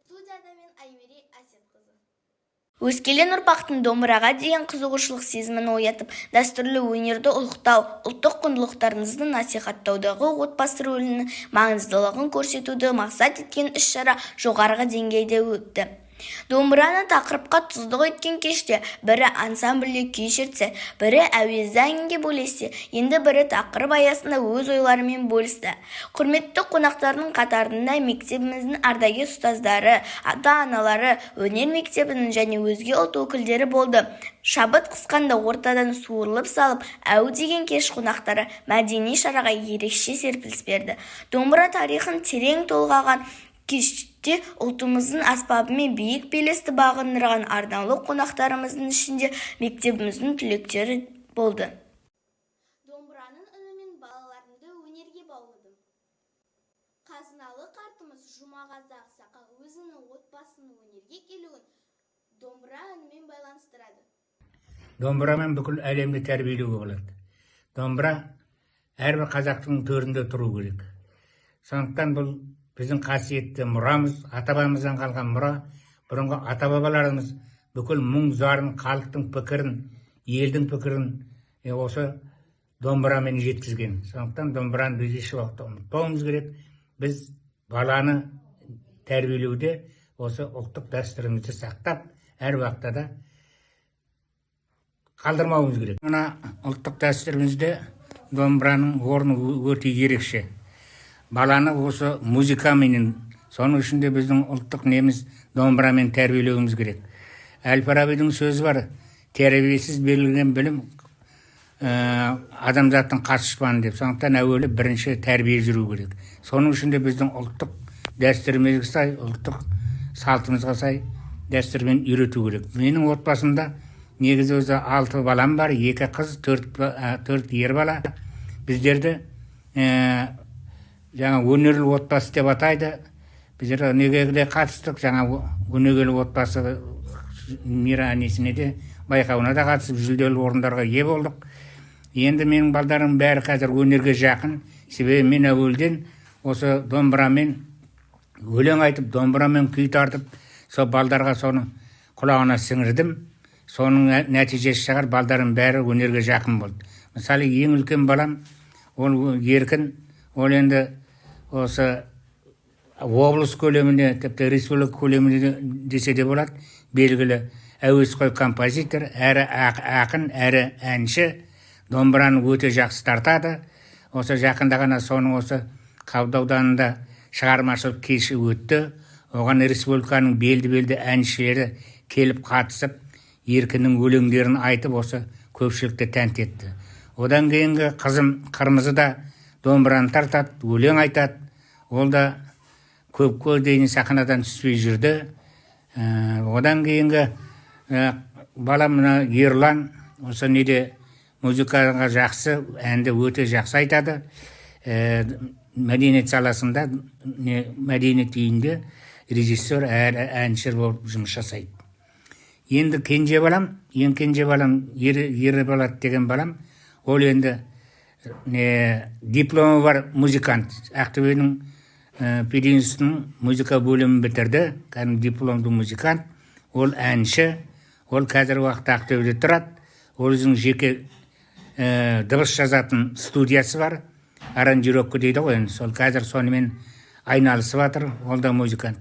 Студияда мен Аймери Әсетқызы. Өскелең ұрпақтың домбыраға деген қызығушылық сезімін оятып, дәстүрлі өнерді ұлықтау, ұлттық құндылықтарымызды насихаттаудағы отбасы рөлінің маңыздылығын көрсетуді мақсат еткен іс-шара жоғарғы деңгейде өтті. Домбыраны тақырыпқа тұздық еткен кеште бірі ансамбльде күй шертсе, бірі әуезді әнге бөлесе, енді бірі тақырып аясында өз ойларымен бөлісті. Құрметті қонақтардың қатарында мектебіміздің ардагер ұстаздары, ата-аналары, өнер мектебінің және өзге ұлт өкілдері болды. Шабыт қысқанда ортадан суырылып салып, әу деген кеш қонақтары мәдени шараға ерекше серпіліс берді. Домбыра тарихын терең толғаған кеште ұлтымыздың аспабымен биік белесті бағындырған арнаулы қонақтарымыздың ішінде мектебіміздің түлектері болды. Домбыраның үнімен балаларымды өнерге бауладым. Қазыналы қартымыз Жұмағазы Ақсақал өзінің отбасының өнерге келуін домбыра үнімен байланыстырады. Домбырамен бүкіл әлемді тәрбиелеуге болады. Домбыра әрбір қазақтың төрінде тұру керек. Сондықтан бұл біздің қасиетті мұрамыз, ата-бабамыздан қалған мұра. Бұрынғы ата-бабаларымыз бүкіл мұң зарын, халықтың пікірін, елдің пікірін осы домбырамен жеткізген. Сондықтан домбыраны біз еш уақытта ұмытпауымыз керек. Біз баланы тәрбиелеуде осы ұлттық дәстүрімізді сақтап, әр уақытта да қалдырмауымыз керек. Мына ұлттық дәстүрімізде домбыраның орны өте ерекше. Баланы осы музыкаменен, соның ішінде біздің ұлттық неміз домбырамен тәрбиелеуіміз керек. Әл-Фарабидің сөзі бар: тәрбиесіз берілген білім адамзаттың қас-дұшпаны деп. Сондықтан әуелі бірінші тәрбие жүру керек. Соның ішінде біздің ұлттық дәстүрімізге сай, ұлттық салтымызға сай дәстүрмен үйрету керек. Менің отбасымда негізі өзі 6 балам бар, 2 қыз, 4 ер бала. Біздерді жаңа өнерлі отбасы деп атайды. Біздер өнерге қатыстық, жаңа өнерлі отбасы мейрамнесіне де, байқауына да қатысып, жүлделі орындарға ие болдық. Енді менің балдарым бәрі қазір өнерге жақын. Себебі мен әуелден осы домбырамен өлең айтып, домбырамен күй тартып, сол балдарға соны құлағына сіңірдім. Соның нәтижесі шығар, балдарым бәрі өнерге жақын болды. Мысалы, ең үлкен балам, ол Еркін, ол енді осы облыс көлемінде, тіпті республика көлемінде десе де болады, белгілі әуесқой композитор, әрі ақын, әрі әнші, домбыраны өте жақсы тартады. Осы жақында ғана соның осы Қабды ауданында шығармашылық кеші өтті. Оған республиканың белді әншілері келіп қатысып, Еркіннің өлеңдерін айтып, осы көпшілікті тәнті етті. Одан кейінгі қызым Қырмызы да домбыраны тартады, өлең айтады. Ол да көпке дейін сахнадан түспей жүрді. Одан кейінгі балам Ерлан, осы неде музыкаға жақсы, әнді өте жақсы айтады. Мәдениет саласында, мәдениет үйінде режиссер, әнші болып жұмыс жасайды. Енді кенже балам, ең кенже балам Ерболат деген балам, ол енді дипломы бар музыкант. Ақтөбенің пединститутының музыка бөлімін бітірді, кәдімгі дипломды музыкант. Ол әнші, ол қазір уақытта Ақтөбеде тұрады. Ол өзінің жеке дыбыс жазатын студиясы бар, аранжировка дейді ғой. Сол қазір сонымен айналысып жатыр, ол да музыкант.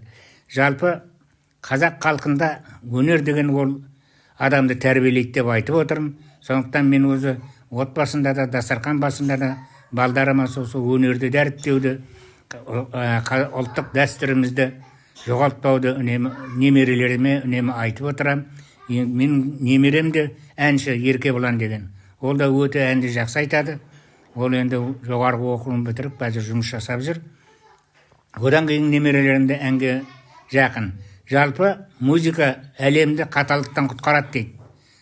Жалпы қазақ халқында өнер деген ол адамды тәрбиелейді деп айтып отырмын. Сондықтан мен өзі отбасында да, дастархан басында да балдарыма сол өнерді дәріптеуді, ұлттық дәстүрімізді жоғалтпауды немерелеріме үнемі айтып отырам. Мен немерем де әнші Еркебұлан деген. Ол да өте әнді жақсы айтады. Ол енді жоғарғы оқуын бітіріп, қазір жұмыс жасап жүр. Одан кейін немерелерім де әнге жақын. Жалпы музыка әлемді қаталықтан құтқарады дейді.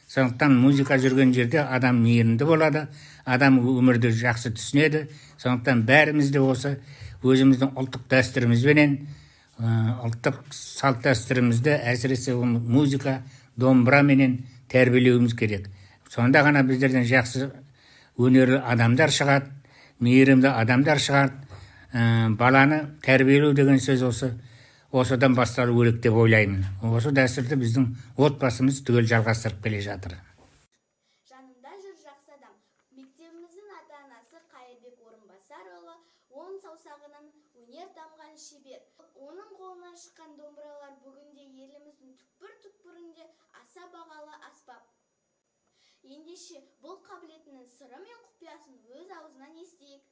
Сондықтан музыка жүрген жерде адам мейірімді болады, адам өмірді жақсы түсінеді. Сондықтан бәріміз де осы өзіміздің ұлттық дәстүрімізбенен, ұлттық салт дәстүрімізді әсіресе музыка, домбыраменен тәрбиелеуіміз керек. Сонда ғана біздерден жақсы өнерлі адамдар шығады, мейірімді адамдар шығады. Баланы тәрбиелеу деген сөз осы осыдан басталу керек деп ойлаймын. Осы дәстүрді біздің отбасымыз түгел жалғастырып келе жатыр. Жанымда жүр жақсы адам. Мектебіміздің ата-анасы Қайырбек Орынбасарұлы, он саусағынан өнер дамған шебер. Оның қолынан шыққан домбыралар бүгінде еліміздің түкпір-түкпірінде аса бағалы аспап. Ендеше бұл қабілетінің сыры мен құпиясын өз аузынан естейік.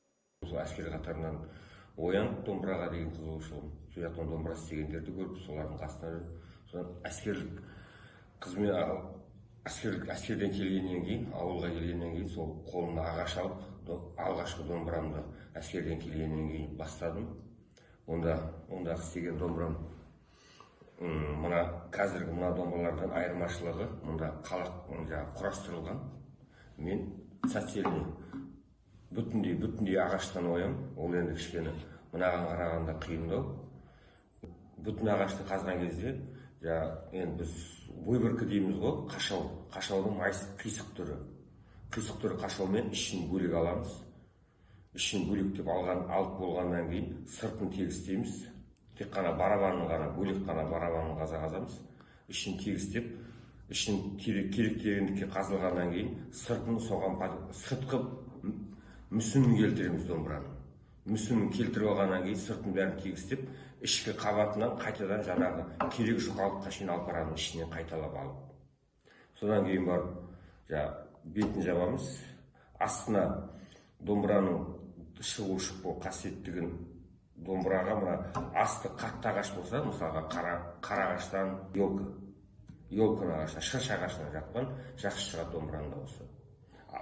Осы әскер қатарынан оянып домбыраға деген қызығушылығым, сол жақтан домбыра істегендерді көріп, солардың қасына жүріп, содан әскерлік қызмет әскерден келгеннен кейін, ауылға келгеннен кейін сол қолына ағаш алып, алғашқы домбырамды әскерден келгеннен кейін бастадым. Онда істеген домбырам мына қазіргі мына домбыралардан айырмашылығы, мұнда қалақ құрастырылған. Мен сацельный бүтіндей ағаштан оям, ол енді кішкене мынаған қарағанда қиындау. Бүтін ағашты қазған кезде, енді біз ойбіркі дейміз ғой, қашаудың қисық түрі қашаумен ішін бөлек аламыз. Ішін бөлектеп алып болғаннан кейін сыртын тегістейміз. Тек қана барабанын ғана, бөлек қана барабанын қазамыз. Ішін тегістеп, ішін керек-керектігіндікке қазылғаннан кейін сыртын соған сыртқы мүсінін келтіреміз домбыраның. Мүсінін келтіріп алғаннан кейін сыртын бәрін тегістеп, ішкі қабатынан қайтадан жаңағы керек жұқалыққа шейін алып барамыз, ішінен қайталап алып. Содан кейін барып, бетін жабамыз. Астына домбыраның шығу шықпау қасиеттігін домбыраға мына асты қатты ағаш болса, мысалға қара ағаштан елкін ағаштан, шырша ағаштан жақпан жақсы шығады домбыраның дауысы.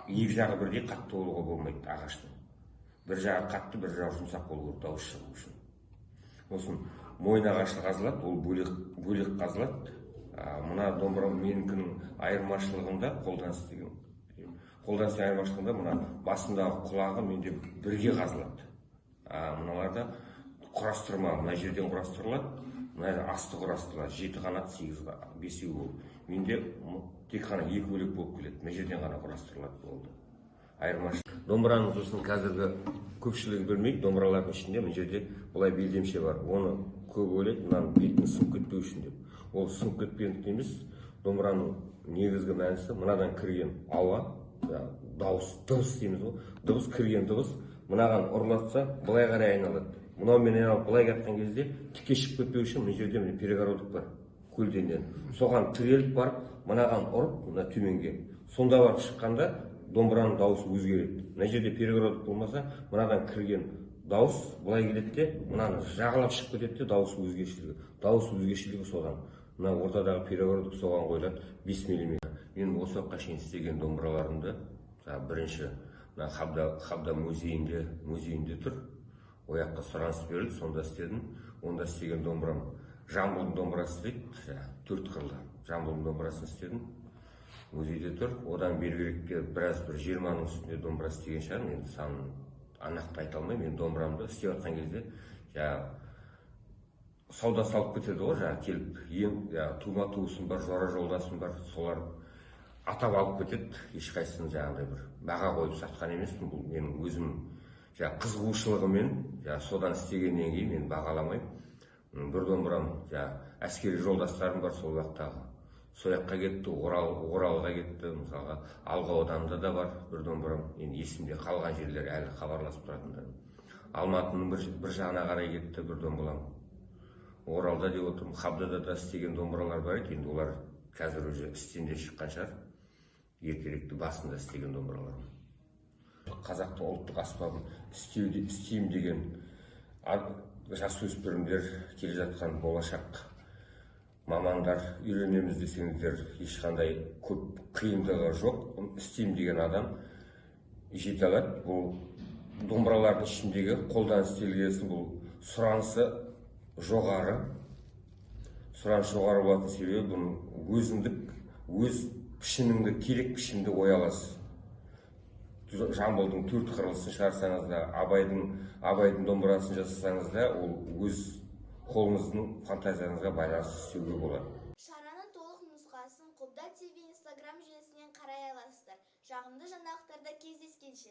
Екі жағы бірдей қатты болуға болмайды ағаштың. Бір жағы қатты, бір жағы жұмсақ болу керек дауыс шығу үшін. Осын мойын ағашы қазылады, ол бөлек қазылады. Мына домбыра менікінің айырмашылығында қолданыс айырмашылығында мына басындағы құлағы менде бірге қазылады. Мыналарда құрастырма, мына жерден құрастырылады, мына асты құрастырылады, 7 қанат, 8-5 болып. Менде тек қана 2 бөлек болып келеді, мына жерден ғана құрастырылады болды. Айырмашылық. Домбыраның сосын қазіргі көпшілігі білмейді, домбыралардың ішінде мына жерде бұлай белдемше бар. Оны көп ойлайды, мынаның бетін сынып кетпеу үшін деп. Ол сынып кетпегендіктен емес, домбыраның негізгі мәнісі мынадан кірген ауа, дауыс дейміз ғой. Дыбыс кірген дыбыс мынаған ұрлатса, былай қарай айналады. Мынаумен айналып былай кеткен кезде тіке шығып кетпеу үшін мына жерде перегородок бар, көлденең. Соған тіреліп барып, мынаған ұрып, мына төменге. Сонда барып шыққанда домбыраның дауысы өзгереді. Мына жерде перегородок болмаса, мынадан кірген дауыс былай келеді де, мынаны жағалап шығып кетеді де, дауысы өзгешілігі. Дауысы өзгешілігі содан. Мына ортадағы перегородок соған қойылады 5 мм. Мен осы уақытқа шейін істеген домбыраларымды бірінші Хабда музейінде тұр. Ояққа сұраныс берілді, сонда істедім. Онда істеген домбырам Жамбылдың домбырасы дейді, 4 қырлы Жамбылдың домбырасын істедім. Музейде тұр. Одан бергерекке бір 20-ның үстінде домбыра істеген шығармын. Енді санын анақты айта алмаймын. Мен домбырамды істеп жатқан кезде сауда салып кетеді ғой, келіп тума туысым бар, жора жолдасым бар, солар атап алып кетеді. Ешқайсысын жаңағыдай бір баға қойып сатқан емеспін. Бұл менің өзім қызығушылығымен содан істегеннен кейін мен бағаламаймын. Бір домбырам әскери жолдастарым бар сол уақыттағы. Сояққа кетті, Оралға кетті, мысалға Алға ауданында да бар бір домбырам. Енді есімде қалған жерлер әлі хабарласып тұратындар. Алматының бір жағына қарай кетті бір домбырам. Оралда деп отырмын, Хабдада да істеген домбыралар бар еді, енді олар қазір уже істен шыққан шығар. Ертеректі басында істеген домбыраларым. Қазақтың ұлттық аспабын істеймін деген жасөспірімдер, келе жатқан болашақ мамандар, үйренеміз десеңіздер, ешқандай көп қиындығы жоқ. Істеймін деген адам жете алады. Бұл домбыралардың ішіндегі қолданыс телгесін бұл сұранысы жоғары. Сұраныс жоғары болатын себебі бұның өз пішініңді, керек пішінді ой аласыз. Жамбылдың 4 қырлысын шығарсаңыз да, Абайдың домбырасын жасасаңыз да, ол өз қолыңыздың фантазияңызға байланысты істеуге болады. Шараның толық нұсқасын Қобда ТV Instagram желісінен қарай аласыздар. Жағымды жаңалықтарда кездескенше.